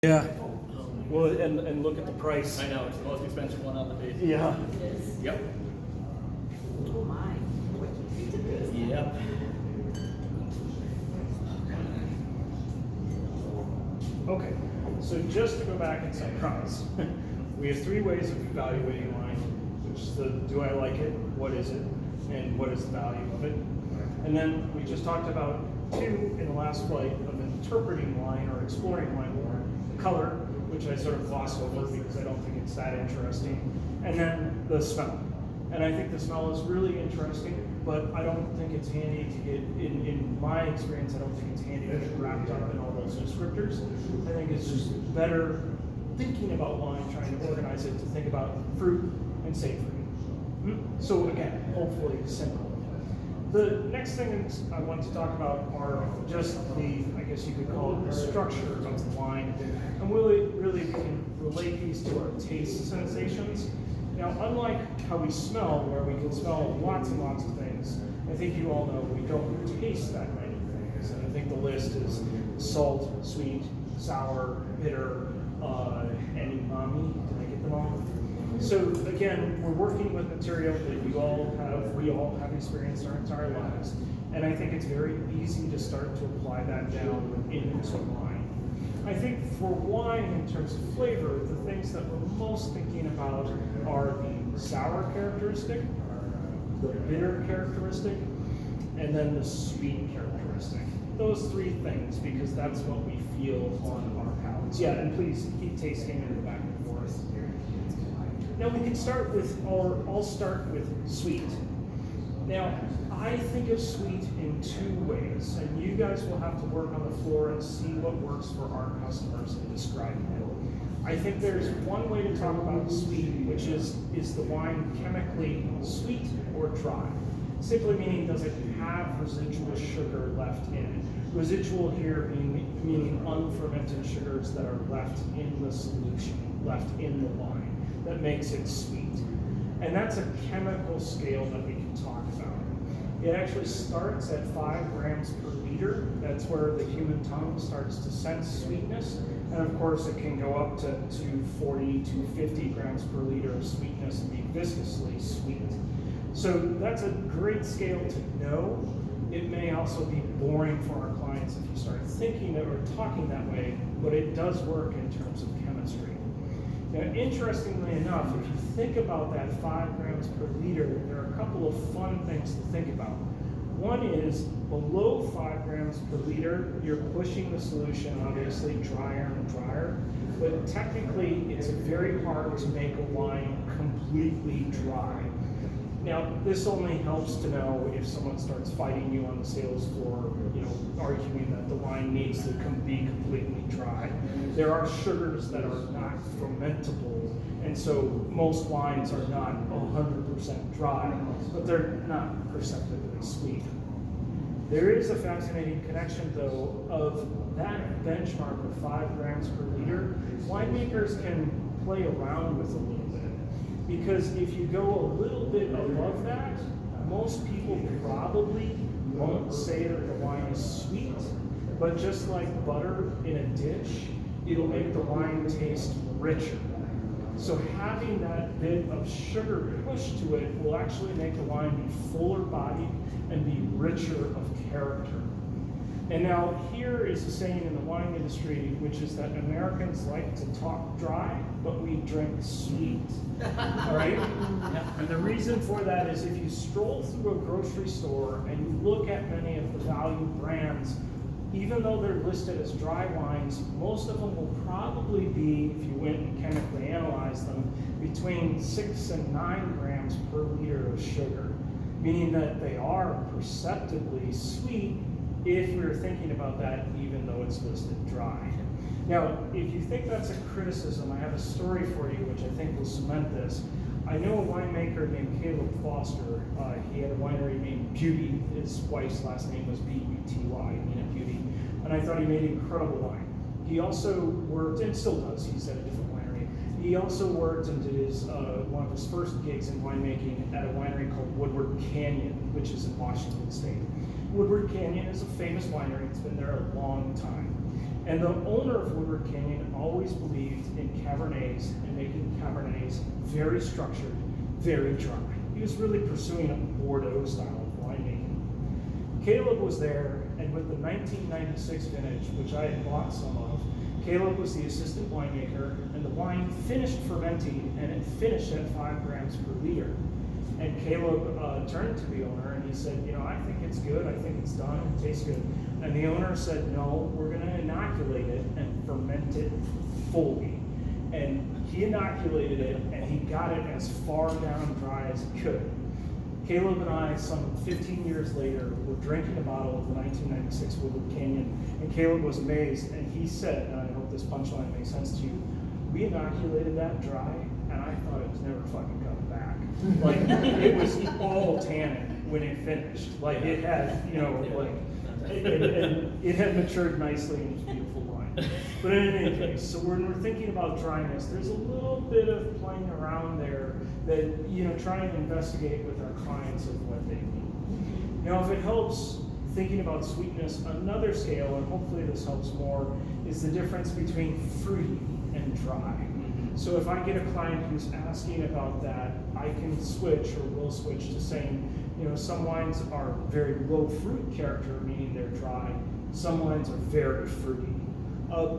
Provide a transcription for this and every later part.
Yeah. Well, and look at the price. I know, it's the most expensive one on the page. Yeah. Yep. Oh my, what you did this? Yep. Okay. So just to go back and summarize, we have three ways of evaluating wine, which is the do I like it, what is it, and what is the value of it. And then we just talked about two in the last flight of interpreting wine or exploring wine more. The color, which I sort of gloss over because I don't think it's that interesting. And then the smell. And I think the smell is really interesting, but I don't think it's handy to get, in my experience, I don't think it's handy to get wrapped up in all those descriptors. I think it's just better thinking about wine, trying to organize it to think about fruit and savory. So again, hopefully simple. The next things I want to talk about are just the, I guess you could call it the structure of the wine. And really we can relate these to our taste sensations. Now, unlike how we smell, where we can smell lots and lots of things, I think you all know we don't taste that many things. And I think the list is salt, sweet, sour, bitter, and umami. Did I get them all? So again, we're working with material that we all have experienced our entire lives. And I think it's very easy to start to apply that down into wine. I think for wine, in terms of flavor, the things that we're most thinking about are the sour characteristic, the bitter characteristic, and then the sweet characteristic. Those three things, because that's what we feel on our palates. Yeah, and please keep tasting in the back and forth. Now we can start with, or I'll start with sweet. Now, I think of sweet in two ways, and you guys will have to work on the floor and see what works for our customers in describing it. I think there's one way to talk about sweet, which is the wine chemically sweet or dry? Simply meaning, does it have residual sugar left in it? Residual here meaning unfermented sugars that are left in the solution, left in the wine, that makes it sweet. And that's a chemical scale that we can talk about. It actually starts at 5 grams per liter. That's where the human tongue starts to sense sweetness. And of course, it can go up to 40 to 50 grams per liter of sweetness and be viscously sweet. So that's a great scale to know. It may also be boring for our clients if you start thinking or talking that way, but it does work in terms of chemistry. Now, interestingly enough, if you think about that 5 grams per liter, there are a couple of fun things to think about. One is below 5 grams per liter, you're pushing the solution obviously drier and drier, but technically it's very hard to make a wine completely dry. Now, this only helps to know if someone starts fighting you on the sales floor, arguing that the wine needs to be completely dry. There are sugars that are not fermentable, and so most wines are not 100% dry, but they're not perceptibly sweet. There is a fascinating connection, though, of that benchmark of 5 grams per liter. Winemakers can play around with a little bit. Because if you go a little bit above that, most people probably won't say that the wine is sweet, but just like butter in a dish, it'll make the wine taste richer. So having that bit of sugar pushed to it will actually make the wine be fuller bodied and be richer of character. And now here is a saying in the wine industry, which is that Americans like to talk dry, but we drink sweet. All right? And the reason for that is if you stroll through a grocery store and you look at many of the value brands, even though they're listed as dry wines, most of them will probably be, if you went and chemically analyzed them, between 6 and 9 grams per liter of sugar, meaning that they are perceptibly sweet if we were thinking about that, even though it's listed dry. Now, if you think that's a criticism, I have a story for you which I think will cement this. I know a winemaker named Caleb Foster. He had a winery named Beauty. His wife's last name was B-U-T-Y, Beauty. And I thought he made incredible wine. He also worked, and still does, he's at a different winery. He also worked and did one of his first gigs in winemaking at a winery called Woodward Canyon, which is in Washington State. Woodward Canyon is a famous winery. It's been there a long time. And the owner of Woodward Canyon always believed in Cabernets and making Cabernets very structured, very dry. He was really pursuing a Bordeaux style of winemaking. Caleb was there, and with the 1996 vintage, which I had bought some of, Caleb was the assistant winemaker, and the wine finished fermenting, and it finished at 5 grams per liter. And Caleb turned to the owner and he said, you know, I think it's good, I think it's done, it tastes good. And the owner said, no, we're gonna inoculate it and ferment it fully. And he inoculated it and he got it as far down dry as he could. Caleb and I, some 15 years later, were drinking a bottle of the 1996 Woodward Canyon, and Caleb was amazed, and he said, and I hope this punchline makes sense to you, we inoculated that dry, and I thought it was never fucking coming back. Like, it was all tannin when it finished. Like, it had, you know, like, it had matured nicely and it was beautiful wine. But in any case, so when we're thinking about dryness, there's a little bit of playing around there that, you know, try and investigate with our clients of what they need. Now, if it helps thinking about sweetness, another scale, and hopefully this helps more, is the difference between fruity and dry. So if I get a client who's asking about that, I can switch or will switch to saying, you know, some wines are very low fruit character, meaning they're dry. Some wines are very fruity.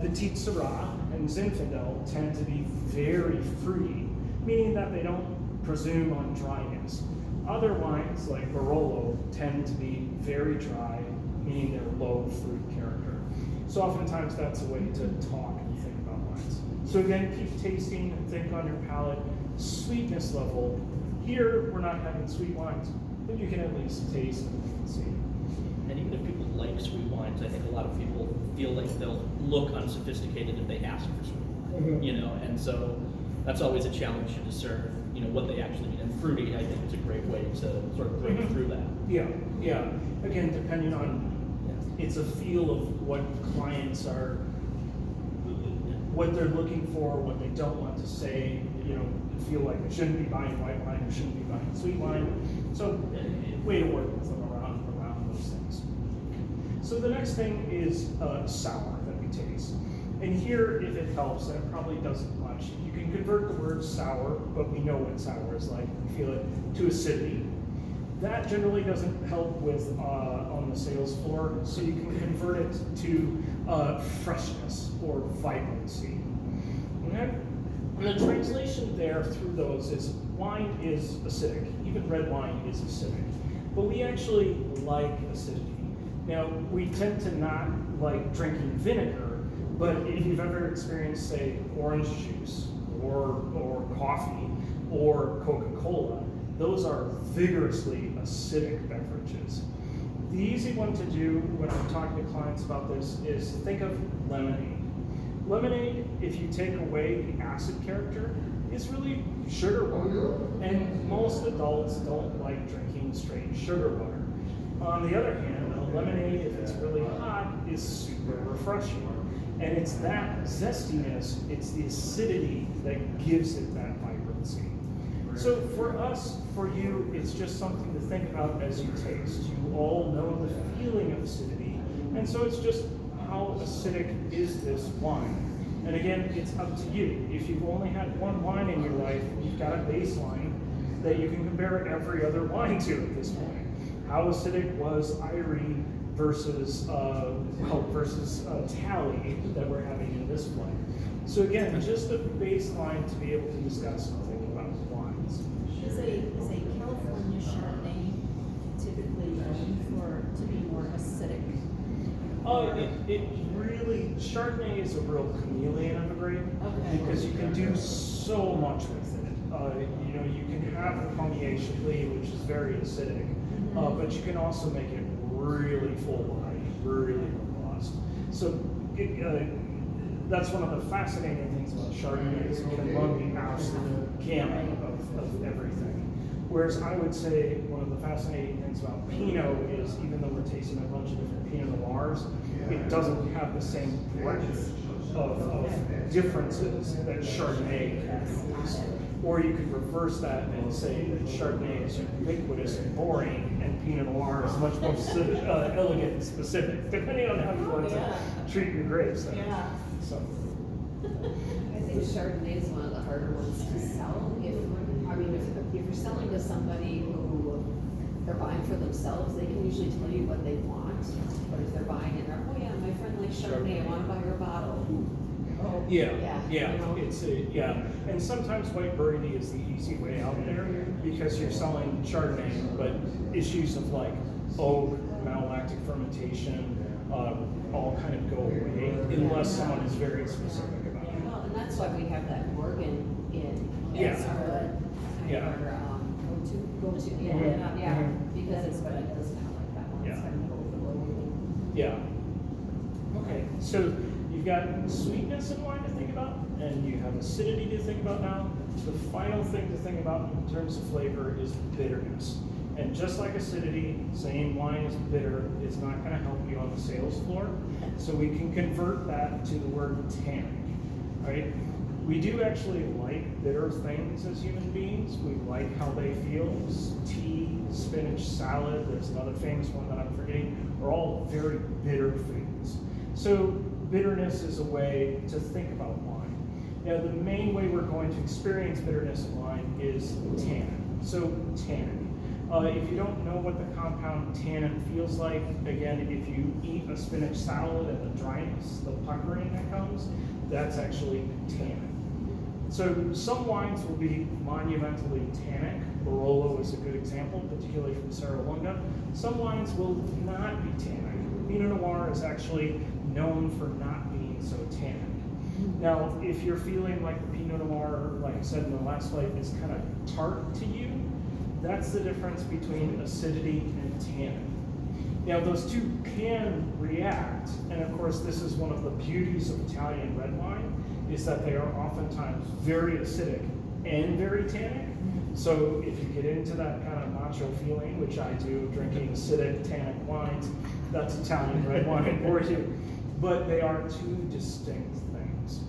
Petite Syrah and Zinfandel tend to be very fruity, meaning that they don't presume on dryness. Other wines, like Barolo, tend to be very dry, meaning they're low fruit character. So oftentimes that's a way to talk and think about wines. So again, keep tasting and think on your palate. Sweetness level. Here, we're not having sweet wines, but you can at least taste and see. And even if people like sweet wines, I think a lot of people feel like they'll look unsophisticated if they ask for sweet wine, Mm-hmm. you know, and so that's always a challenge to discern, you know, what they actually need. And fruity, I think, is a great way to sort of break Mhm. through that. Yeah, yeah. Again, depending on, it's a feel of what clients are, what they're looking for, what they don't want to say, you know, feel like they shouldn't be buying white wine, they shouldn't be buying sweet wine. So, way to work with them around those things. So the next thing is sour that we taste. And here, if it helps, and it probably doesn't much, you can convert the word sour, but we know what sour is like, we feel it, to acidity. That generally doesn't help with on the sales floor, so you can convert it to freshness or vibrancy. Okay? And the translation there through those is wine is acidic, even red wine is acidic, but we actually like acidity. Now, we tend to not like drinking vinegar, but if you've ever experienced, say, orange juice or coffee or Coca-Cola, those are vigorously acidic beverages. The easy one to do when I'm talking to clients about this is think of lemonade. Lemonade, if you take away the acid character, is really sugar water. And most adults don't like drinking straight sugar water. On the other hand, a lemonade, if it's really hot, is super refreshing. And it's that zestiness, it's the acidity that gives it that vibrancy. So for us, for you, it's just something to think about as you taste. You all know the feeling of acidity, and so it's just how acidic is this wine? And again, it's up to you. If you've only had one wine in your life, you've got a baseline that you can compare every other wine to at this point. How acidic was Irie versus Tally that we're having in this wine? So again, just a baseline to be able to discuss and think about wines. Is a California Chardonnay typically known to be more acidic? It really, Chardonnay is a real chameleon of a grape Okay. because you can do so much with it. You know, you can have the Pommier Chablis, which is very acidic, but you can also make it really full-bodied, really robust. So that's one of the fascinating things about Chardonnay is it can run the absolute gamut of everything. Whereas I would say one of the fascinating things about Pinot is even though we're tasting a bunch of different Pinot Noirs, it doesn't have the same breadth of differences that Chardonnay has. Or you could reverse that and say that Chardonnay is ubiquitous and boring, and Pinot Noir is much more elegant and specific, depending on how you want to treat your grapes. There. Yeah. So. I think Chardonnay is one of the harder ones to sell. If you're selling to somebody who they're buying for themselves, they can usually tell you what they want. But if they're buying it, oh yeah, my friend likes Chardonnay, I want to buy her bottle. Oh, Yeah. you know? Yeah, and sometimes white Burgundy is the easy way out there because you're selling Chardonnay, but issues of like oak, malolactic fermentation, all kind of go away unless someone is very specific about it. Well, and that's why we have that Morgan in. Yeah. As our, Yeah. Go-to, Mhm. yeah, Mhm. because it's, but it doesn't have like that one, it's Yeah. kind of overloading. Yeah. Okay, so you've got sweetness in wine to think about, and you have acidity to think about now. The final thing to think about in terms of flavor is bitterness. And just like acidity, saying wine is bitter is not going to help you on the sales floor. So we can convert that to the word tannic, right? We do actually like bitter things as human beings. We like how they feel. Tea, spinach, salad, there's another famous one that I'm forgetting, are all very bitter foods. So bitterness is a way to think about wine. Now the main way we're going to experience bitterness in wine is tannin. So tannin. If you don't know what the compound tannin feels like, again, if you eat a spinach salad and the dryness, the puckering that comes, that's actually tannin. So some wines will be monumentally tannic. Barolo is a good example, particularly from Serralunga. Some wines will not be tannic. Pinot Noir is actually known for not being so tannic. Now, if you're feeling like the Pinot Noir, like I said in the last slide, is kind of tart to you, that's the difference between acidity and tannin. Now, those two can react, and of course, this is one of the beauties of Italian red wine, is that they are oftentimes very acidic and very tannic. So if you get into that kind of macho feeling, which I do, drinking acidic, tannic wines, that's Italian red wine for you. But they are two distinct things.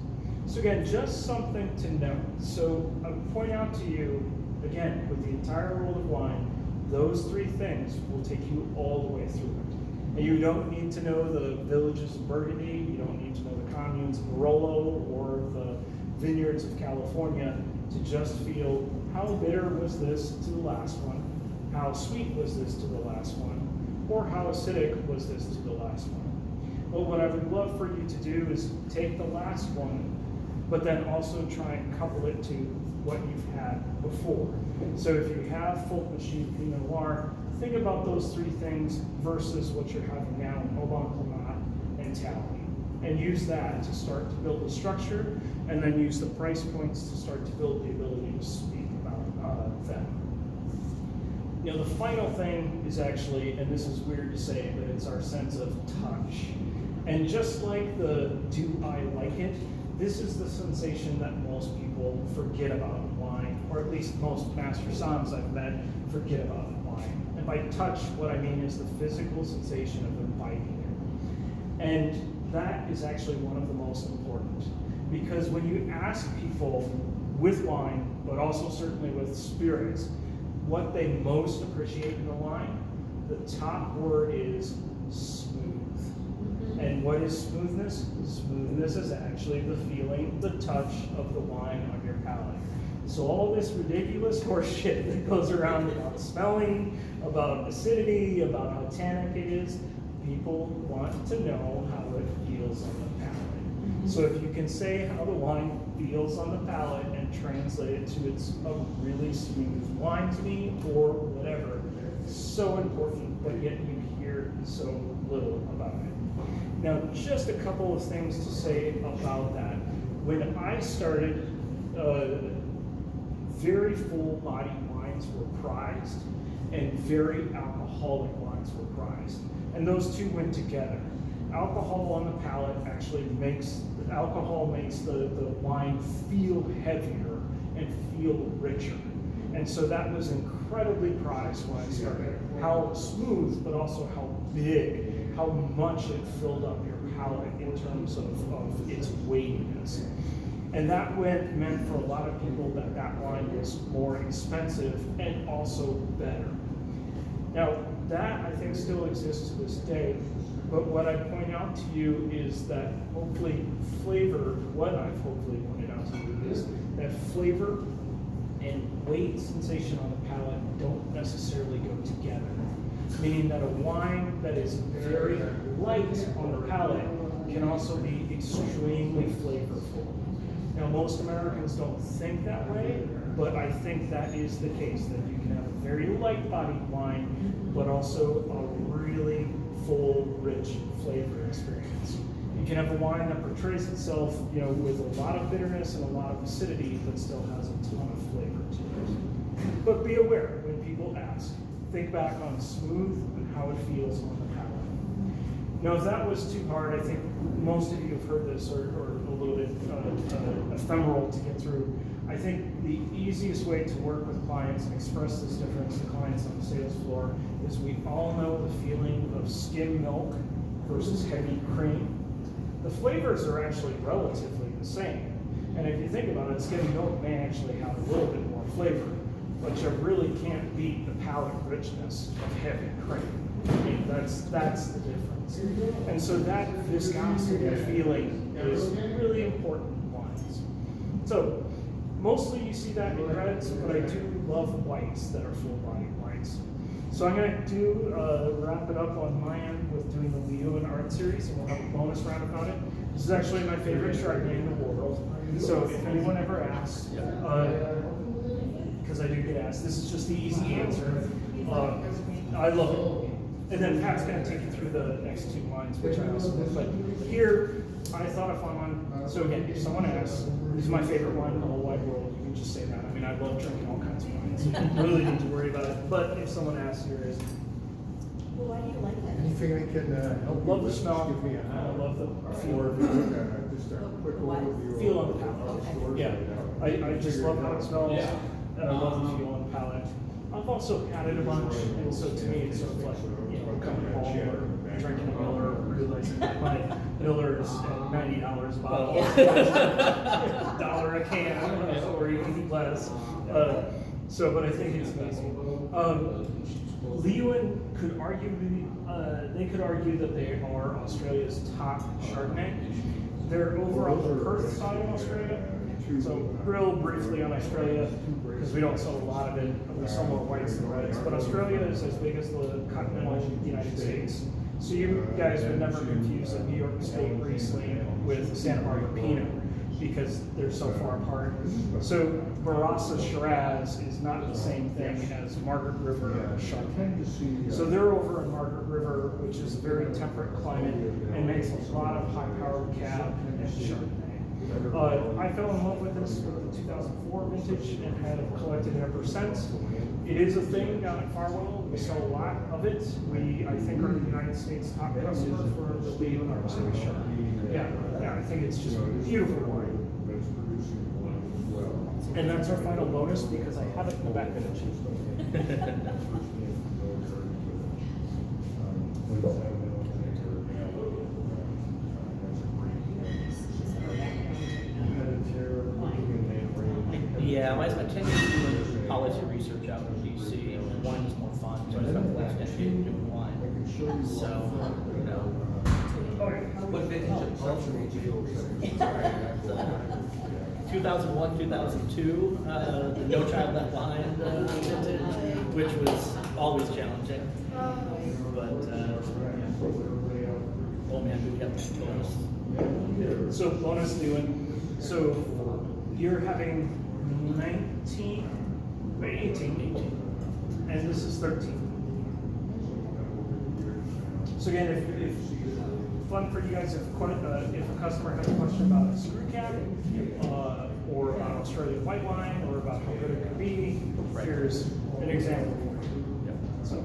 So again, just something to note. So I would point out to you, again, with the entire world of wine, those three things will take you all the way through it. And you don't need to know the villages of Burgundy, you don't need to know the communes of Barolo or the vineyards of California to just feel how bitter was this to the last one, how sweet was this to the last one, or how acidic was this to the last one. But what I would love for you to do is take the last one, but then also try and couple it to what you've had before. So if you have Folk Machine Pinot Noir, think about those three things versus what you're having now in Auban-Clément and Talley. And use that to start to build a structure, and then use the price points to start to build the ability to speak about them. Now the final thing is actually, and this is weird to say, but it's our sense of touch. And just like the do I like it, this is the sensation that most people forget about in wine, or at least most master soms I've met forget about in wine. And by touch, what I mean is the physical sensation of imbibing it. And that is actually one of the most important. Because when you ask people with wine, but also certainly with spirits, what they most appreciate in a wine, the top word is smooth. And what is smoothness? Smoothness is actually the feeling, the touch of the wine on your palate. So all this ridiculous horseshit that goes around about smelling, about acidity, about how tannic it is, people want to know how it feels on the palate. So if you can say how the wine feels on the palate and translate it to it's a really smooth wine to me or whatever, so important, but yet you hear so little about it. Now, just a couple of things to say about that. When I started, very full-bodied wines were prized, and very alcoholic wines were prized. And those two went together. Alcohol on the palate actually makes the wine feel heavier and feel richer. And so that was incredibly prized when I started. How smooth, but also how big, how much it filled up your palate in terms of its weightiness. And that meant for a lot of people that wine was more expensive and also better. Now, that I think still exists to this day, but what I point out to you is that hopefully flavor, what I've hopefully pointed out to you is that flavor and weight sensation on the palate don't necessarily go together. Meaning that a wine that is very light on the palate can also be extremely flavorful. Now, most Americans don't think that way, but I think that is the case, that you can have a very light-bodied wine, but also a really full, rich flavor experience. You can have a wine that portrays itself, with a lot of bitterness and a lot of acidity, but still has a ton of flavor to it. But be aware, when people ask, think back on smooth and how it feels on the palate. Now, if that was too hard, I think most of you have heard this, or a little bit ephemeral to get through. I think the easiest way to work with clients and express this difference to clients on the sales floor is we all know the feeling of skim milk versus heavy cream. The flavors are actually relatively the same. And if you think about it, skim milk may actually have a little bit more flavor, but you really can't beat the palate richness of heavy cream. I mean, that's the difference. And so that viscosity feeling is really important in wines. So mostly you see that in reds, but I do love whites that are full-bodied whites. So I'm going to wrap it up on my end with doing the Leeuwin Art Series, and we'll have a bonus round about it. This is actually my favorite Chardonnay in the world. So if anyone ever asks, because I do get asked, this is just the easy answer. I love it. And then Pat's going to take you through the next two wines, which I also love. But here, I thought of fun one. So again, if someone asks, this is my favorite wine in the whole wide world, you can just say that. I mean, I love drinking all kinds of wines. You don't really need to worry about it. But if someone asks, here is. Well, why do you like that? Anything I can I help you love the with, smell. just give me a I hand. love the feel. Just a quick The what? overview. Feel on of the palate. the stores Yeah, right now. I just love how it smells. Yeah. And I love the feel on the palate. I've also had it a bunch, and so to me, it's sort of like, coming home or drinking a Miller, realizing that my Miller is at $90 a bottle, $1 a can, or even less. But I think it's amazing. Leeuwin could they could argue that they are Australia's top Chardonnay. They're over on the Perth side of Australia. So real briefly on Australia, because we don't sell a lot of it, we sell more whites than reds, but Australia is as big as the continental United States. So you guys would never confuse a New York State Riesling with Santa Barbara Pinot, because they're so far apart. So Barossa Shiraz is not the same thing as Margaret River Chardonnay. So they're over in Margaret River, which is a very temperate climate and makes a lot of high-powered cab and Chardonnay. I fell in love with this with the 2004 vintage and have collected it ever since. It is a thing down at Farwell. We sell a lot of it. We, I think, are the United States top customer for the Leeuwin Art Series Chardonnay. Yeah, I think it's just a beautiful wine. And that's our final bonus because I have it in the back of the Yeah, I spent 10 years doing policy research out in DC, and wine is more fun, so I spent the last decade doing wine. So, What vintage of culture did you 2001, 2002, the No Child Left Behind vintage, which was always challenging. But, oh man, do we have bonus? So bonus Leeuwin. So you're having 18, and this is 13. So again, if fun for you guys, if a customer has a question about a screw cap, or about Australian white wine, or about how good it could be, here's an example. So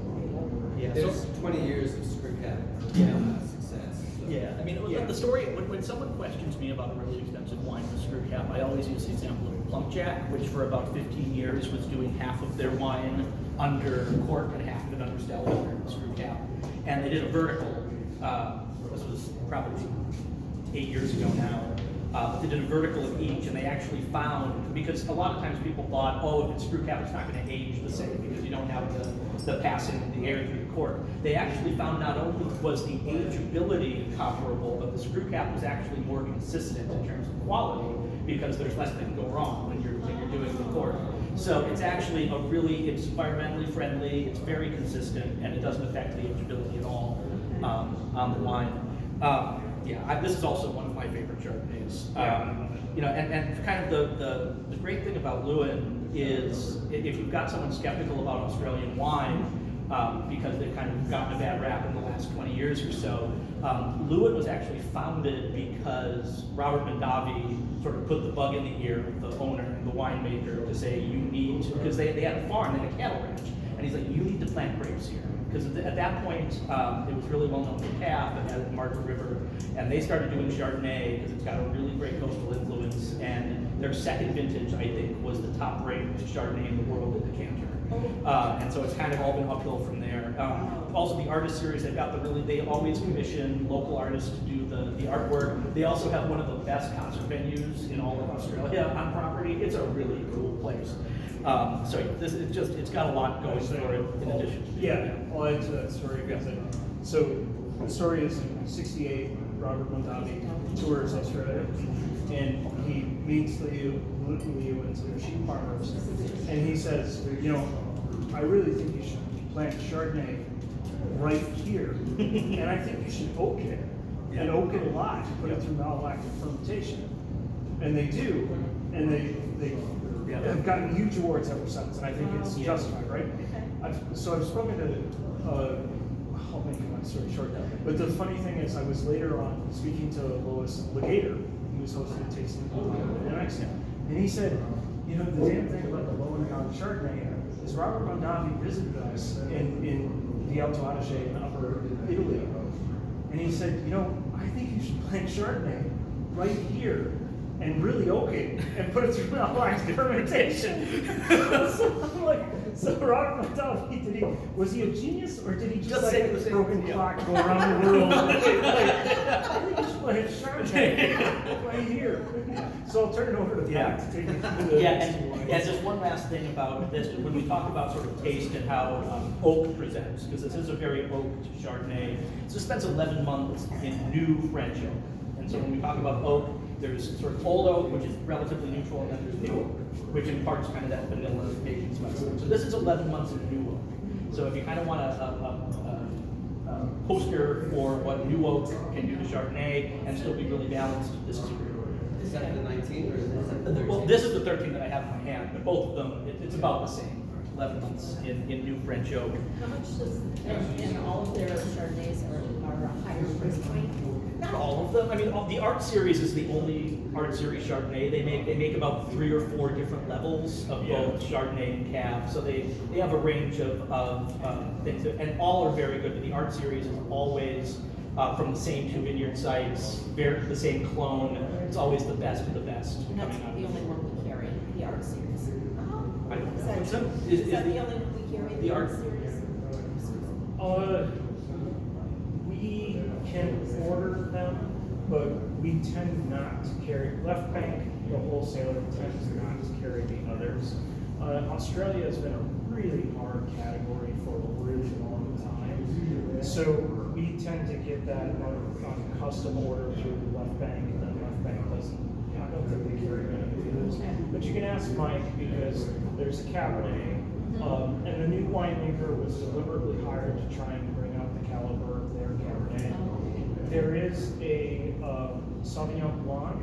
Yeah, There's 20 years of screw cap success. So. Yeah, I mean, Yeah. the story, when someone questions me about a really expensive wine with screw cap, I always use the example of Plump Jack, which for about 15 years was doing half of their wine under cork and half of it under Stella under the screw cap. And they did a vertical, this was probably 8 years ago now, But they did a vertical of each, and they actually found, because a lot of times people thought, oh, if it's screw cap, it's not going to age the same because you don't have the passing of the air through the cork. They actually found not only was the ageability comparable, but the screw cap was actually more consistent in terms of quality because there's less that can go wrong when you're doing the cork. So it's actually it's environmentally friendly, it's very consistent, and it doesn't affect the ageability at all on the wine. This is also one of my favorite Chardonnays. And kind of the great thing about Lewin is if you've got someone skeptical about Australian wine, because they've kind of gotten a bad rap in the last 20 years or so, Lewin was actually founded because Robert Mondavi sort of put the bug in the ear of the owner and the winemaker to say, you need to, because they had a farm, they had a cattle ranch, and he's like, you need to plant grapes here. Because at that point, it was really well known for Cab and had the Margaret River, and they started doing Chardonnay because it's got a really great coastal influence, and their second vintage, I think, was the top-rated Chardonnay in the world at Decanter. And so it's kind of all been uphill from there. Also, the artist series, they always commission local artists to do the artwork. They also have one of the best concert venues in all of Australia on property. It's a really cool place. It's got a lot going for it in addition to I'll add to that story because so the story is in '68, Robert Mondavi tours Australia, and he meets Leo and some sheep farmers, and he says, I really think you should plant Chardonnay right here, and I think you should oak it, and oak it a lot, put it through malolactic fermentation, and they do, and they have gotten huge awards ever since, and I think it's justified, right? I've spoken to, I'll make my story short, but the funny thing is I was later on speaking to Lois Legator, who was hosting a tasting at NX, and he said, the damn thing about the Lowengarn Chardonnay is Robert Mondavi visited us in the Alto Adige in Upper Italy, and he said, I think you should plant Chardonnay right here and really oak it and put it through malolactic fermentation. So I'm like, so Robert Mondavi, was he a genius or did he just like a broken clock go around the world? I think you should plant Chardonnay right here. So I'll turn it over to Pat to take you through the and just one last thing about this, when we talk about sort of taste and how oak presents, because this is a very oaked Chardonnay. So it spends 11 months in new French oak. And so when we talk about oak, there's sort of old oak, which is relatively neutral, and then there's new oak, which imparts kind of that vanilla aging smell. So this is 11 months of new oak. So if you kind of want a poster for what new oak can do to Chardonnay and still be really balanced, this is a great one. Is that the 19 or is that the 13? Well, this is the 13 that I have in my hand, but both of them, it's about the same. 11 months in new French oak. How much does, and all of their Chardonnays are a higher price point? Not all of them. I mean, the art series is the only art series Chardonnay they make. They make about 3 or 4 different levels of both Chardonnay and Cab. So they have a range of things, and all are very good. But the art series is always from the same 2 vineyard sites, the same clone. It's always the best of the best. And that's the only one we carry, the art series. I don't know. Is that the only one we carry, the art series? We can order them, but we tend not to carry. Left Bank, the wholesaler, tends not to carry the others. Australia has been a really hard category for a really long time. So we tend to get that on custom order through Left Bank, and then Left Bank doesn't. I don't think they carry any of those. But you can ask Mike because there's a Cabernet, and the new winemaker was deliberately hired to try and bring up the caliber of their Cabernet. There is a Sauvignon Blanc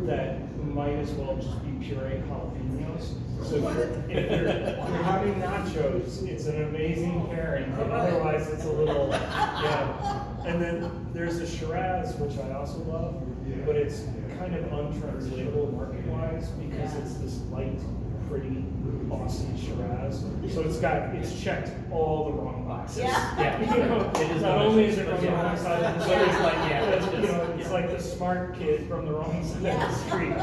that might as well just be pureed jalapenos. So if you're having nachos, it's an amazing pairing, but otherwise it's a little, And then there's a Shiraz, which I also love, but it's kind of untranslatable market-wise because it's this light, pretty Aussie Shiraz. So it's checked all the wrong boxes. It is not only is it from the yeah. wrong side of the So it's like, street, it's like the smart kid from the wrong side of the street.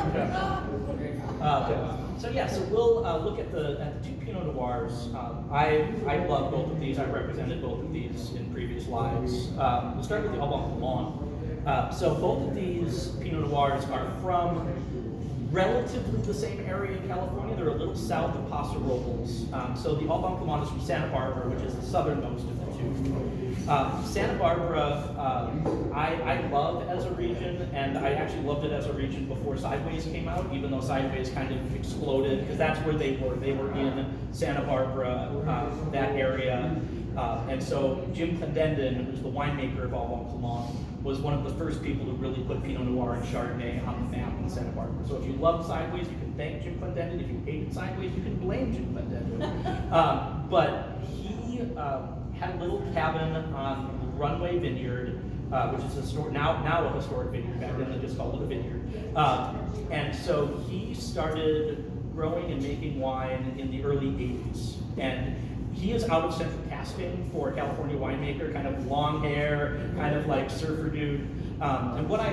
So we'll look at the 2 Pinot Noirs. I love both of these. I've represented both of these in previous lives. We'll start with the Alban Blanc. So both of these Pinot Noirs are from relatively the same area in California. They're a little south of Paso Robles. So the Alban Clement is from Santa Barbara, which is the southernmost of the two. Santa Barbara, I love as a region, and I actually loved it as a region before Sideways came out, even though Sideways kind of exploded, because that's where they were. They were in Santa Barbara, that area. And so Jim Clendenden, who's the winemaker of Alban Clement, was one of the first people to really put Pinot Noir and Chardonnay on the map in Santa Barbara. So if you loved Sideways, you can thank Jim Clendenden. If you hated Sideways, you can blame Jim Clendenden. But he had a little cabin on Runway Vineyard, which is now a historic vineyard. Back then they just called it a vineyard. And so he started growing and making wine in the early 80s. And he is out of central casting for a California winemaker, kind of long hair, kind of like surfer dude. And what I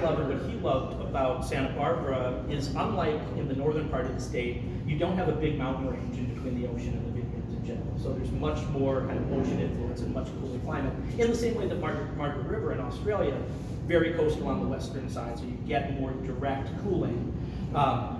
love and what he loved about Santa Barbara is, unlike in the northern part of the state, you don't have a big mountain range in between the ocean and the vineyards in general. So there's much more kind of ocean influence and much cooler climate. In the same way that Margaret River in Australia, very coastal on the western side, so you get more direct cooling.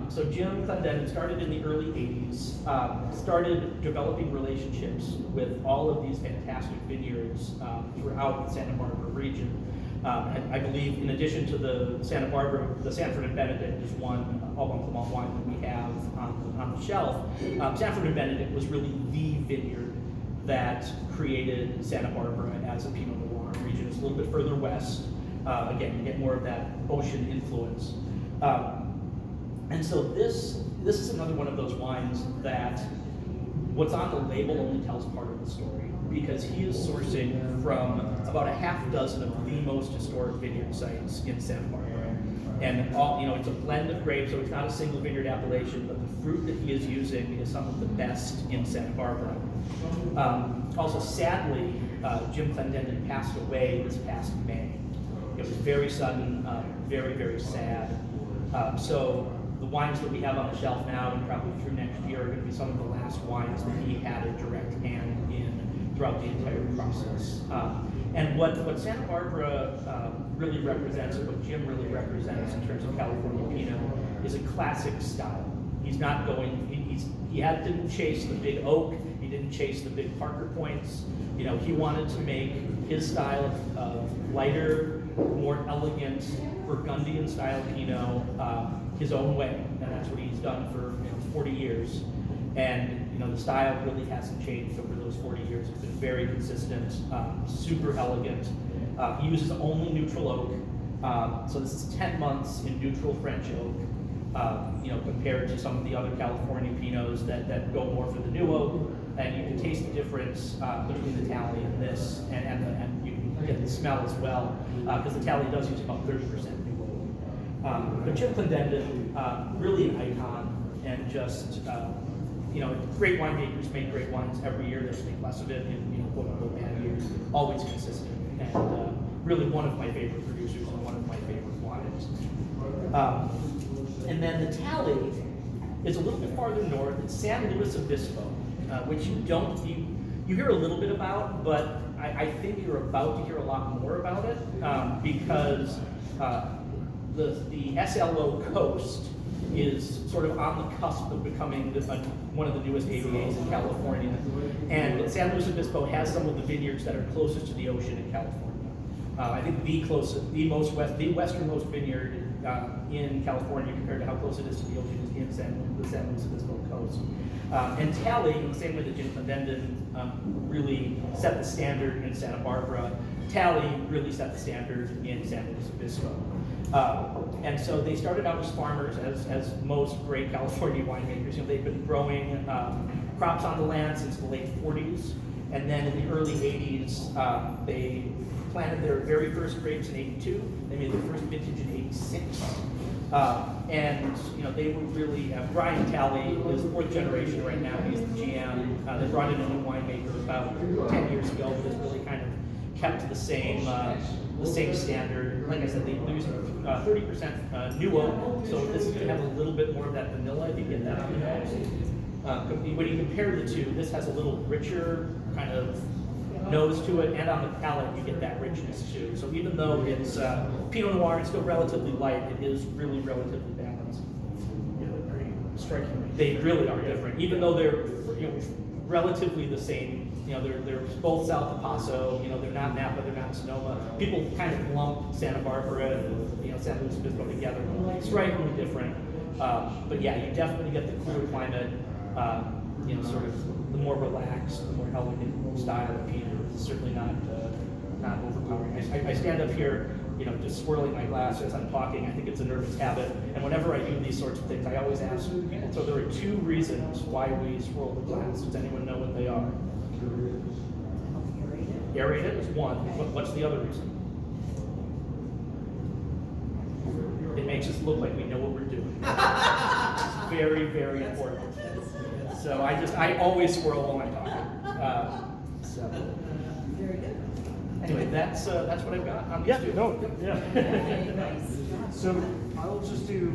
So Jim Clendenden started in the early 80s, started developing relationships with all of these fantastic vineyards throughout the Santa Barbara region. And I believe, in addition to the Santa Barbara, the Sanford and Benedict is one Alban Clement wine that we have on the shelf. Sanford and Benedict was really the vineyard that created Santa Barbara as a Pinot Noir region. It's a little bit further west. Again, you get more of that ocean influence. And so this is another one of those wines that what's on the label only tells part of the story, because he is sourcing from about a half dozen of the most historic vineyard sites in Santa Barbara. And all, it's a blend of grapes, so it's not a single vineyard appellation, but the fruit that he is using is some of the best in Santa Barbara. Also, sadly, Jim Clendenden passed away this past May. It was very sudden, very, very sad. So the wines that we have on the shelf now and probably through next year are going to be some of the last wines that he had a direct hand in throughout the entire process. And what Santa Barbara really represents, and what Jim really represents in terms of California Pinot, is a classic style. He's not going, didn't chase the big oak, he didn't chase the big Parker points. He wanted to make his style of lighter, more elegant, Burgundian style Pinot his own way, and that's what he's done for 40 years. And the style really hasn't changed over those 40 years. It's been very consistent, super elegant. He uses only neutral oak, so this is 10 months in neutral French oak. Compared to some of the other California Pinots that go more for the new oak, and you can taste the difference between the Tally and this, and you can get the smell as well, because the Tally does use about 30% new oak. But Jim Clendenden, really an icon, and just great winemakers make great wines every year. They just make less of it in quote unquote bad years. Always consistent, and really one of my favorite producers and one of my favorite wines. And then the Tally is a little bit farther north. It's San Luis Obispo, which you hear a little bit about, but I think you're about to hear a lot more about it because the SLO coast is sort of on the cusp of becoming one of the newest AVAs in California. And San Luis Obispo has some of the vineyards that are closest to the ocean in California. I think the westernmost vineyard in California compared to how close it is to the ocean is in the San Luis Obispo coast. And Tally, in the same way that Jim Clendenden really set the standard in Santa Barbara, Tally really set the standard in San Luis Obispo. And so they started out as farmers, as most great California winemakers. They've been growing crops on the land since the late 40s, and then in the early 80s, they planted their very first grapes in 82. They made their first vintage in 86. And they were really, Brian Tally is fourth generation right now. He's the GM. They brought in a new winemaker about 10 years ago, but has really kind of kept the same standard. Like I said, they use 30% new oak, so this is going to have a little bit more of that vanilla if you get that on the nose. When you compare the two, this has a little richer kind of nose to it, and on the palate you get that richness too. So even though it's Pinot Noir, it's still relatively light, it is really relatively balanced. Yeah, they're pretty strikingly. They really are different, even though they're relatively the same. They're both south of Paso. They're not Napa, they're not Sonoma. People kind of lump Santa Barbara and San Luis Obispo together. Strikingly different, but yeah, you definitely get the cooler climate. Sort of the more relaxed, the more elegant style of Pinot. It's certainly not overpowering. I stand up here, just swirling my glass as I'm talking. I think it's a nervous habit. And whenever I do these sorts of things, I always ask people. So there are 2 reasons why we swirl the glass. Does anyone know what they are? Aerate it is one. What's the other reason? It makes us look like we know what we're doing. It's very, very important. So I always swirl while I'm talking. Very good. Anyway, that's what I've got on these Yeah, 2. yeah. Okay, nice. So I'll just do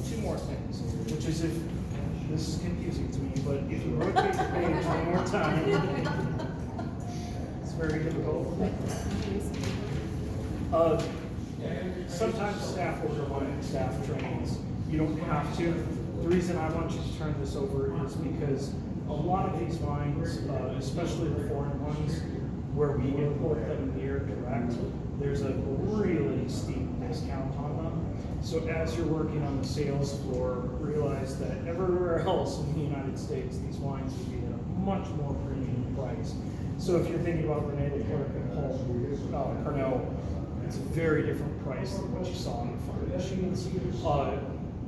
2 more things, which is if, this is confusing to me, but if you rotate the page one more time, it's very difficult. Sometimes staff order wine, staff trains, you don't have to. The reason I want you to turn this over is because a lot of these wines, especially the foreign ones, where we import them near direct, there's a really steep discount on them. So as you're working on the sales floor, realize that everywhere else in the United States, these wines would be at a much more premium price. So if you're thinking about René Leclerc and Paul Pernod, it's a very different price than what you saw on the front machines.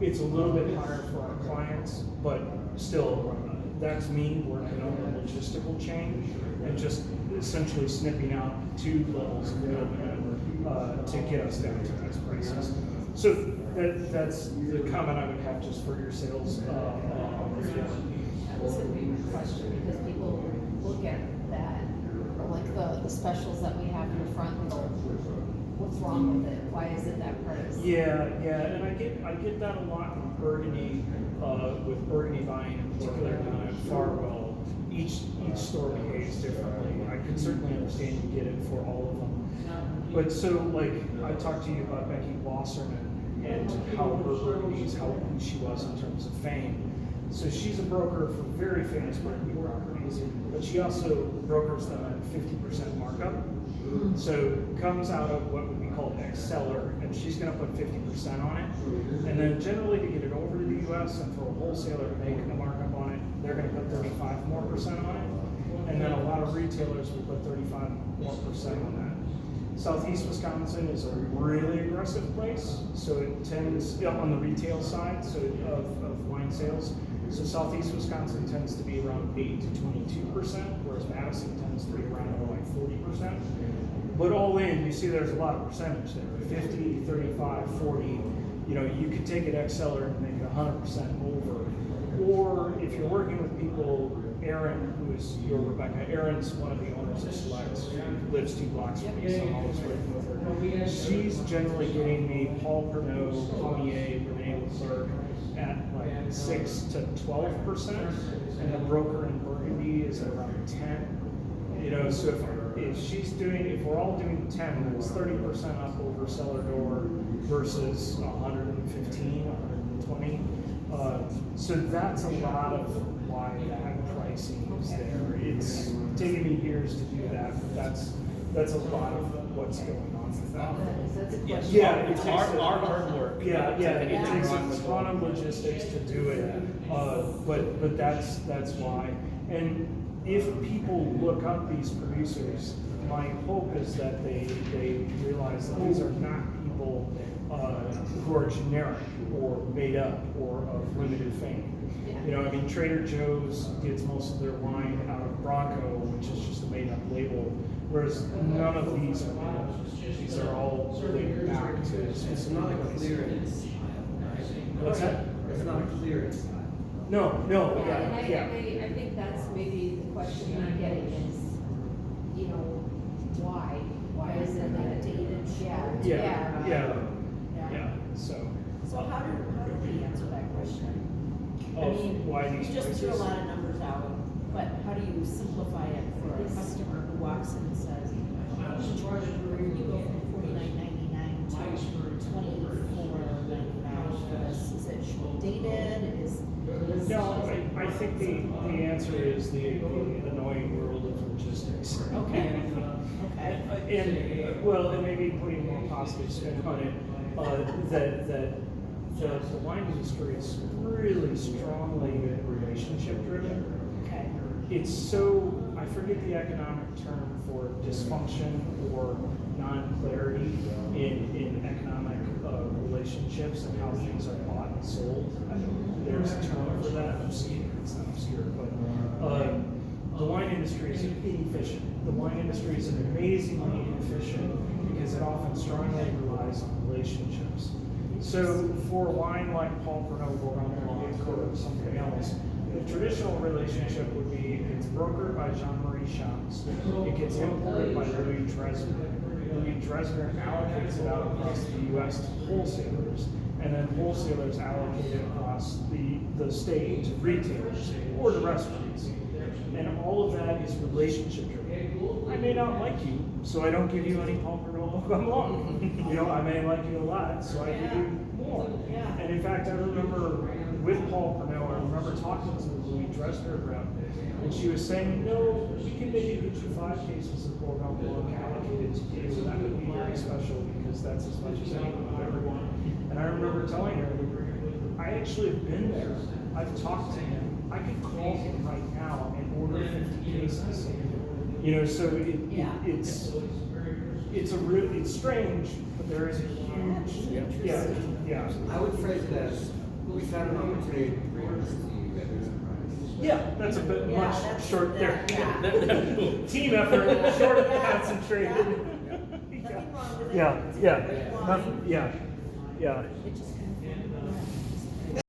It's a little bit higher for our clients, but still, that's me working on the logistical chain and just essentially snipping out 2 levels of middlemen to get us down to those prices. So that's the comment I would have just for your sales. That was gonna be my question, because people look at that, or like the specials that we have in the front, and go, what's wrong with it? Why is it that price? Yeah, and I get that a lot in Burgundy, with Burgundy buying in particular down at Farwell. Each store behaves differently. I can certainly understand you get it for all of them. But so like I talked to you about Becky Wasserman and how her Burgundies, how big she was in terms of fame. So she's a broker for very famous Burgundy properties, but she also brokers them at 50% markup. So comes out of what would be called ex-seller, and she's going to put 50% on it. And then generally to get it over to the US and for a wholesaler to make a markup on it, they're going to put 35% more on it. And then a lot of retailers will put 35% more on that. Southeast Wisconsin is a really aggressive place, so it tends, on the retail side, so of wine sales. So Southeast Wisconsin tends to be around 8 to 22%, whereas Madison tends to be around more like 40%. But all in, you see there's a lot of percentage there, 50, 35, 40. You could take an ex-seller and make it 100% over. Or if you're working with people, Erin, who is your Rebecca, Erin's one of the owners of Select, who lives 2 blocks from me, so I'm always working with her. She's generally getting me Paul Pernod, Pommier, René Leclerc at like 6 to 12%, and the broker in Burgundy is at around 10. So if we're all doing 10, that's 30% up over cellar door versus 115, 120. So that's a lot of why that pricing is there. It's taken me years to do that, but that's a lot of what's going on with that. That's a Yes. question. Yeah, it It's takes our hard work. Yeah, Not it anything takes wrong with a ton of logistics to do it, but that's why. And if people look up these producers, my hope is that they realize that these are not people who are generic or made up or of limited fame. Trader Joe's gets most of their wine out of Bronco, which is just a made-up label, whereas none of these are made up. These are all linked back to It's not a clearance. What's that? It's not a clearance. No, Yeah, and I think that's maybe the question I'm getting is, why? Why is it that it's 8 inch? Yeah. So, So how did we answer that question? why these You just threw a prices? lot of numbers out. But how do you simplify it for a customer who walks in and says, you go from $49.99 to $24.99 for this? Is it dated? No, I think the answer is the annoying world of logistics. Okay, okay. And, well, and maybe putting more positive spin on it, that the wine industry is really strongly relationship driven. Okay. It's so, I forget the economic term for dysfunction or non-clarity in economic relationships and how things are bought and sold. There's a term for that, obscure, it's not obscure, but the wine industry is inefficient. The wine industry is amazingly inefficient because it often strongly relies on relationships. So for a wine like Paul Pernod, Bourgogne Blanc, or something else, the traditional relationship would be it's brokered by Jean-Marie Champs. It gets imported by Louis Dresner. Louis Dresner allocates it out across the U.S. to wholesalers, and then wholesalers allocate it across the state to retailers or to restaurants. And all of that is relationship driven. I may not like you, so I don't give you any Paul Pernod Blanc. You know, I may like you a lot, so I give you more. Yeah. And in fact, I remember with Paul Pernod, I remember talking to Louis Dresner about it, and she was saying, no, we can maybe get you 5 cases of Bourgogne Blanc allocated to you. That would be very special because that's as much as anyone would ever want. And I remember telling her, I actually have been there. I've talked to him. I could call him right now and order 50 cases. You know, so it's strange, but there is a huge, yeah. I would phrase it as, we found an opportunity to bring this to you. Yeah, that's a bit Yeah, much that's- short there. yeah. Team effort, short, Yeah. concentrated. Nothing wrong with it. Yeah, It's a yeah, great wine. nothing, yeah. It just